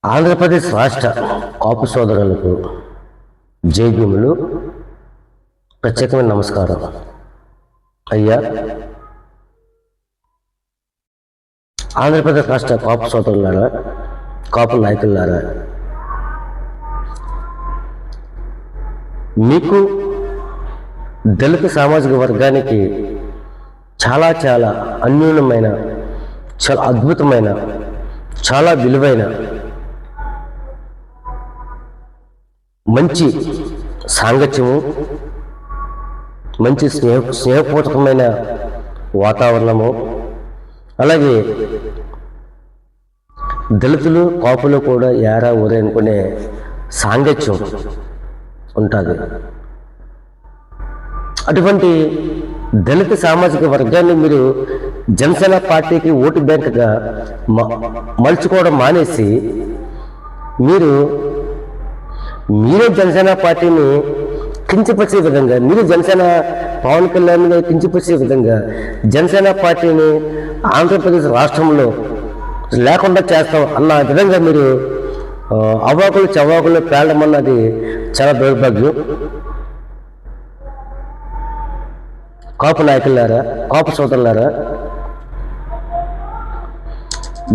ఆంధ్రప్రదేశ్ రాష్ట్ర కాపు సోదరులకు జైభీములు, ప్రత్యేకమైన నమస్కారం. అయ్యా, ఆంధ్రప్రదేశ్ రాష్ట్ర కాపు సోదరులారా, కాపు నాయకులారా, మీకు దళిత సామాజిక వర్గానికి చాలా చాలా అన్యూనమైన, చాలా అద్భుతమైన, చాలా విలువైన మంచి సాంగత్యము, మంచి స్నేహపూర్వకమైన వాతావరణము, అలాగే దళితులు కాపులు కూడా ఏరా ఊరే అనుకునే సాంగత్యం ఉంటుంది. అటువంటి దళిత సామాజిక వర్గాన్ని మీరు జనసేన పార్టీకి ఓటు బ్యాంక్గా మలుచుకోవడం మానేసి మీరే జనసేన పార్టీని కించపరిచే విధంగా, మీరు జనసేన పవన్ కళ్యాణ్ కించపరిచే విధంగా జనసేన పార్టీని ఆంధ్రప్రదేశ్ రాష్ట్రంలో లేకుండా చేస్తాం అన్న విధంగా మీరు అవాకులు చవాకులు పేలడం అన్నది చాలా దౌర్భాగ్యం. కాపు నాయకులారా, కాపు సోదరులారా,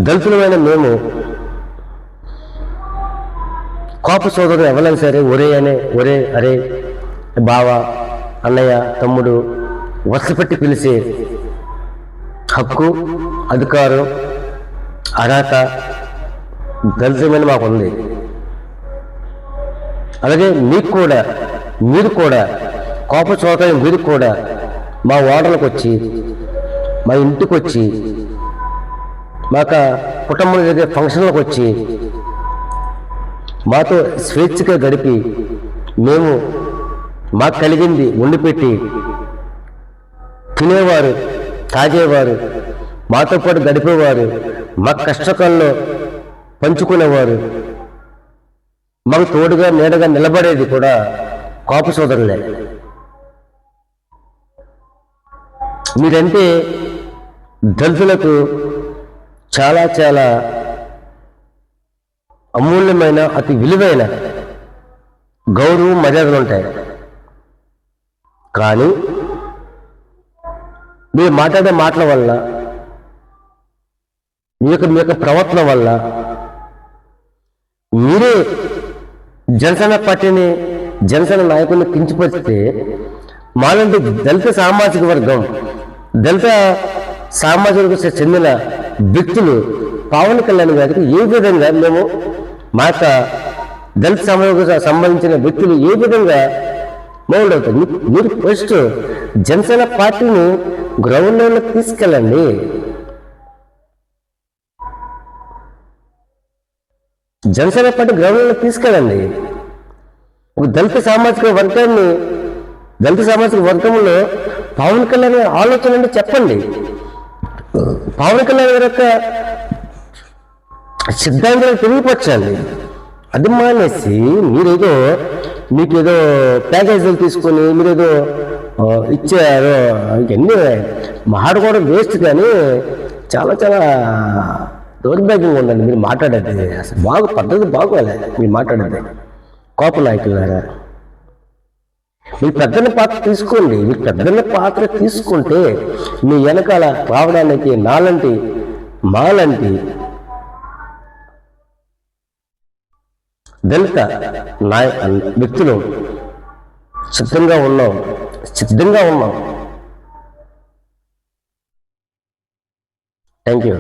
దళితులమైన మేము కాపు సోదరులు ఎవరైనా సరే ఒరే అరే బావ, అన్నయ్య, తమ్ముడు వరుసపెట్టి పిలిచే హక్కు, అధికారం, అర్హత దళితమైన మాకు ఉంది. అలాగే మీరు కూడా కాపు సోదరులు మీరు కూడా మా ఓడలకు వచ్చి, మా ఇంటికి వచ్చి, మాకు కుటుంబంలో జరిగే ఫంక్షన్లకు వచ్చి మాతో స్వేచ్ఛగా గడిపి మేము మాకు కలిగింది వండిపెట్టి తినేవారు, తాగేవారు, మాతో పాటు గడిపేవారు, మా కష్టకాలంలో పంచుకునేవారు, మాకు తోడుగా నీడగా నిలబడేది కూడా కాపు సోదరులే. మీరంటే దళితులకు చాలా చాలా అమూల్యమైన, అతి విలువైన గౌరవం, మర్యాదలు ఉంటాయి. కానీ మీరు మాట్లాడే మాటల వల్ల, మీ యొక్క ప్రవర్తన వల్ల మీరే జనసేన పార్టీని, జనసేన నాయకుల్ని కించపరిస్తే మాలాంటి దళిత సామాజిక వర్గం, దళిత సామాజిక వర్గం చెందిన వ్యక్తులు పవన్ కళ్యాణ్ గారికి ఏ విధంగా మేము మా యొక్క దళిత సమాజానికి సంబంధించిన వ్యక్తులు ఏ విధంగా మౌల్డ్ అవుతారు? మీరు ఫస్ట్ జనసేన పార్టీని గ్రౌండ్ లెవెల్లోకి తీసుకెళ్ళండి. జనసేన పార్టీ గ్రౌండ్ లెవెల్లోకి తీసుకెళ్ళండి. ఒక దళిత సామాజిక వర్గంలో పవన్ కళ్యాణ్ ఆలోచన అంటే చెప్పండి. పవన్ కళ్యాణ్ గారి యొక్క సిద్ధాంతాలు తెలియపరచండి. అది మానేసి మీకేదో ప్యాకేజీలు తీసుకొని మీరేదో ఇచ్చారు, ఇవన్నీ మాట్లాడుకోవడం వేస్ట్. కానీ చాలా చాలా దౌర్భాగ్యంగా ఉందండి మీరు మాట్లాడేది. అసలు పద్ధతి బాగోలేదు మీరు మాట్లాడేది. కాపు నాయకులారా, మీరు పెద్దన్న పాత్ర తీసుకోండి. మీరు పెద్దన్న పాత్ర తీసుకుంటే మీ వెనకాల రావడానికి మాలాంటి దళిత వ్యక్తులు సిద్ధంగా ఉన్నాం. Thank you.